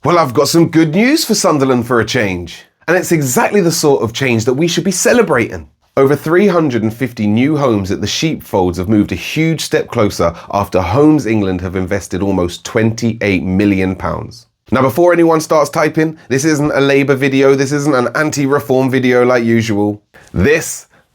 Well, I've got some good news for Sunderland for a change. And it's exactly the sort of change that we should be celebrating. Over 350 new homes at the Sheepfolds have moved a huge step closer after Homes England have invested almost £28 million. Now, before anyone starts typing, this isn't a Labour video, this isn't an anti-reform video like usual.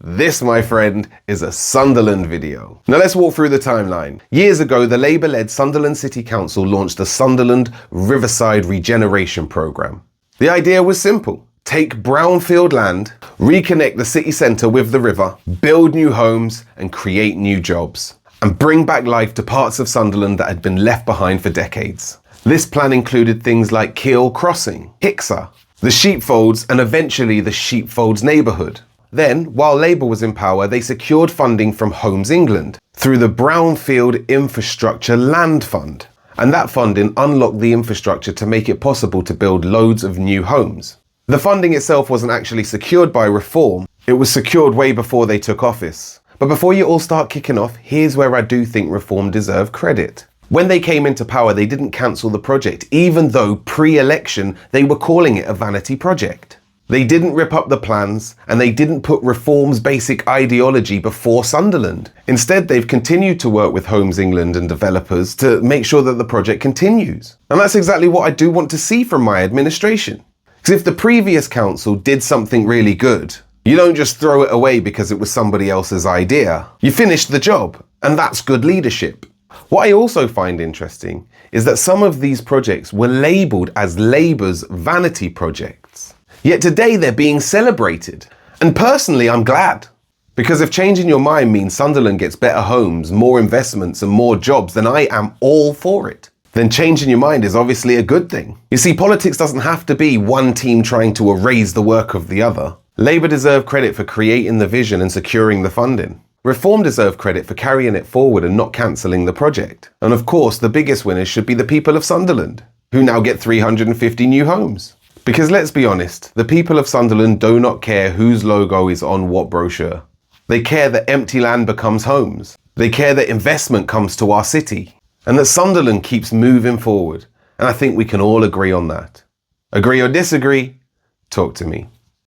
This, my friend, is a Sunderland video. Now let's walk through the timeline. Years ago, the Labour-led Sunderland City Council launched the Sunderland Riverside Regeneration Programme. The idea was simple. Take brownfield land, reconnect the city centre with the river, build new homes and create new jobs, and bring back life to parts of Sunderland that had been left behind for decades. This plan included things like Keel Crossing, Hicksar, the Sheepfolds and eventually the Sheepfolds Neighbourhood. Then, while Labour was in power, they secured funding from Homes England through the Brownfield Infrastructure Land Fund. And that funding unlocked the infrastructure to make it possible to build loads of new homes. The funding itself wasn't actually secured by reform, it was secured way before they took office. But before you all start kicking off, here's where I do think reform deserve credit. When they came into power, they didn't cancel the project, even though pre-election they were calling it a vanity project. They didn't rip up the plans, and they didn't put reform's basic ideology before Sunderland. Instead, they've continued to work with Homes England and developers to make sure that the project continues. And that's exactly what I do want to see from my administration. Because if the previous council did something really good, you don't just throw it away because it was somebody else's idea. You finished the job, and that's good leadership. What I also find interesting is that some of these projects were labelled as Labour's vanity projects. Yet today they're being celebrated. And personally, I'm glad. Because if changing your mind means Sunderland gets better homes, more investments and more jobs, then I am all for it. Then changing your mind is obviously a good thing. You see, politics doesn't have to be one team trying to erase the work of the other. Labour deserve credit for creating the vision and securing the funding. Reform deserve credit for carrying it forward and not cancelling the project. And of course, the biggest winners should be the people of Sunderland, who now get 350 new homes. Because let's be honest, the people of Sunderland do not care whose logo is on what brochure. They care that empty land becomes homes. They care that investment comes to our city. And that Sunderland keeps moving forward. And I think we can all agree on that. Agree or disagree? Talk to me.